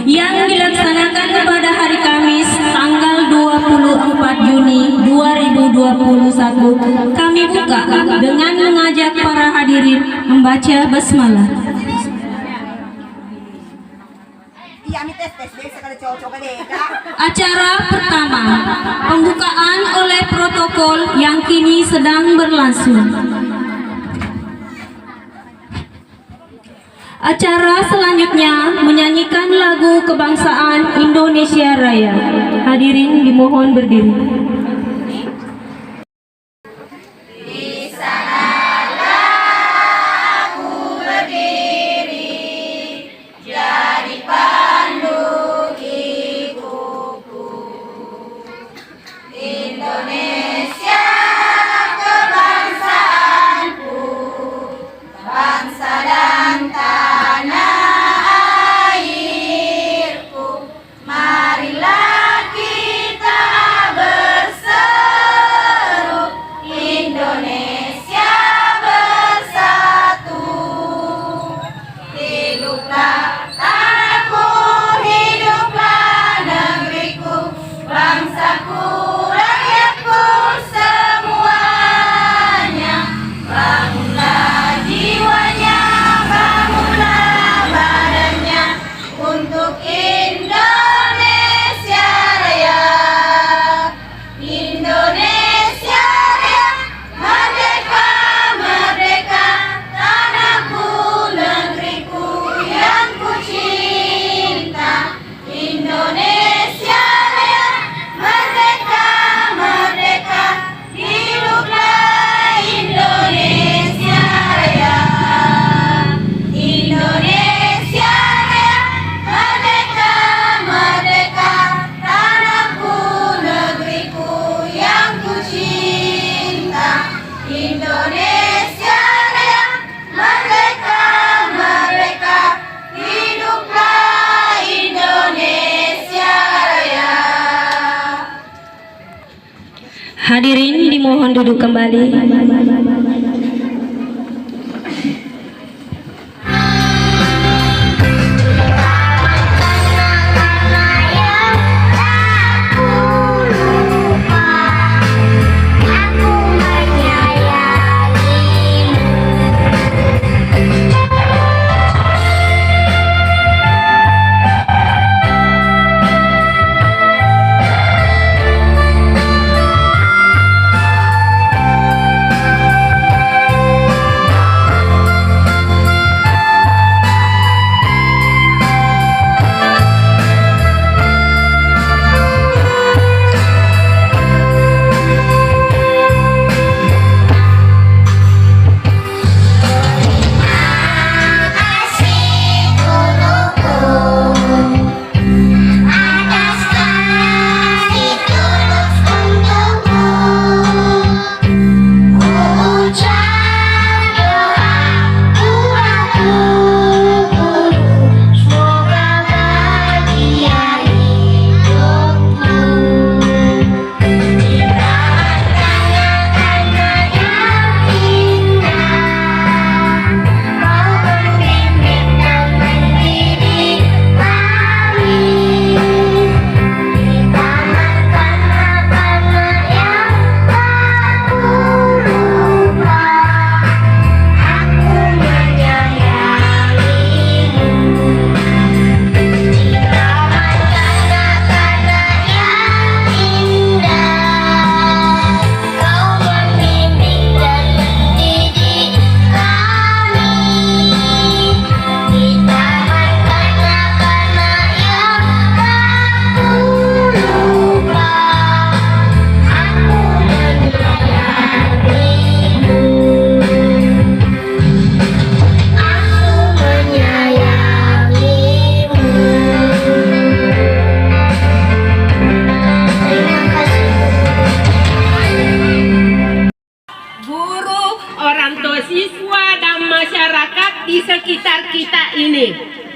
yang dilaksanakan pada hari Kamis tanggal 24 Juni 2021. Kami buka dengan mengajak para hadirin membaca basmalah. Acara pertama, pembukaan oleh protokol yang kini sedang berlangsung. Acara selanjutnya menyanyikan lagu kebangsaan Indonesia Raya. Hadirin dimohon berdiri. Hadirin dimohon duduk kembali.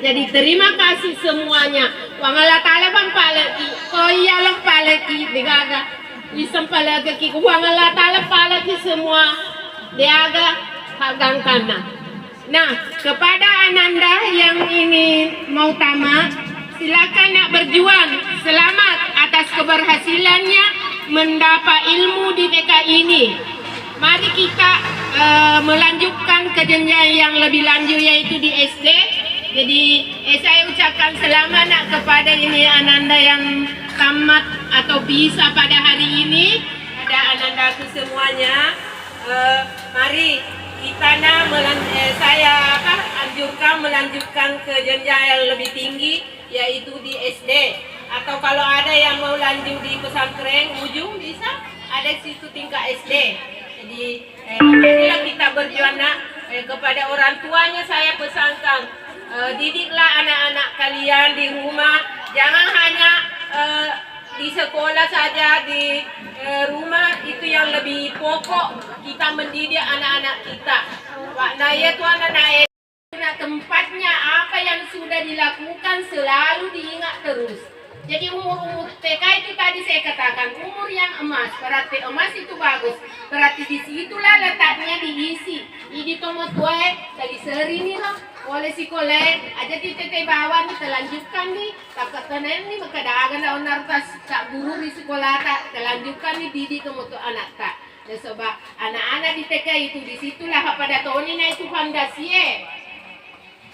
Jadi terima kasih semuanya. Wangala tala pampalaki, koya lang palaki, digaga. Isang palaki, wangala tala palaki semua, diaga hagang kana. Nah, kepada Ananda yang ini mau tamat, silakan nak berjuang. Selamat atas keberhasilannya mendapat ilmu di TK ini. Mari kita melanjutkan ke jenjang yang lebih lanjut yaitu di SD. Jadi saya ucapkan selamat nak kepada ini Ananda yang tamat atau bisa pada hari ini. Ada Anandaku semuanya. Mari kita saya anjurkan melanjutkan ke jenjang yang lebih tinggi yaitu di SD. Atau kalau ada yang mau lanjut di pesantren ujung bisa ada situ tingkat SD. Jadi marilah kita berjuang nak. Kepada orang tuanya saya pesankan, didiklah anak-anak kalian di rumah, jangan hanya di sekolah saja, di rumah itu yang lebih pokok kita mendidik anak-anak kita. Pak Naya tuan anak tempatnya apa yang sudah dilakukan selalu diingat terus. Jadi umur TK itu tadi saya katakan umur yang emas, berarti emas itu bagus. Berarti disitulah letaknya diisi. Ini tomo tuai tadi seri nih loh. Oleh sekolah aja tete bawah nih terlanjutkan nih. Tak kenen nih maka dagan daun nartas tak guru di sekolah tak terlanjutkan nih didik tomo tu anak tak. Dan sebab anak-anak di TK itu disitulah pada tahun ini itu fondasi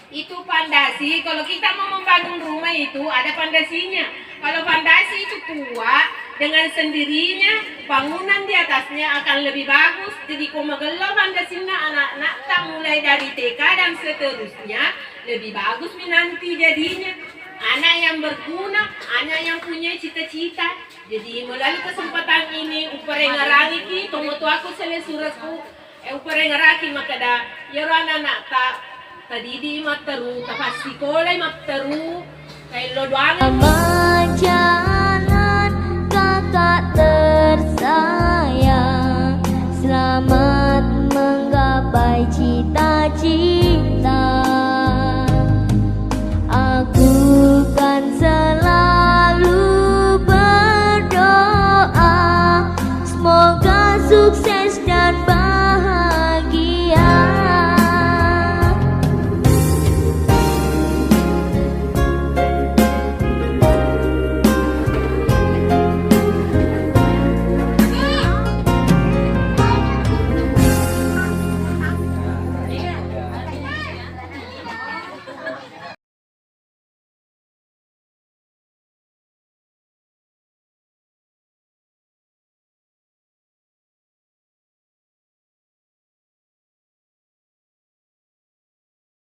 itu fondasi. Kalau kita mau membangun rumah itu ada fondasinya. Kalau fondasi itu kuat dengan sendirinya bangunan di atasnya akan lebih bagus. Jadi kalau megelo fondasinya anak-anak tak mulai dari TK dan seterusnya lebih bagus nanti jadinya. Anak yang berguna, anak yang punya cita-cita. Jadi melalui kesempatan ini upare ngarangi ki tomo tu aku sele suratku upare ngaraki maka da yaro anak-anak tak tadi di materu, tapos sekolah materu, kay lo doang.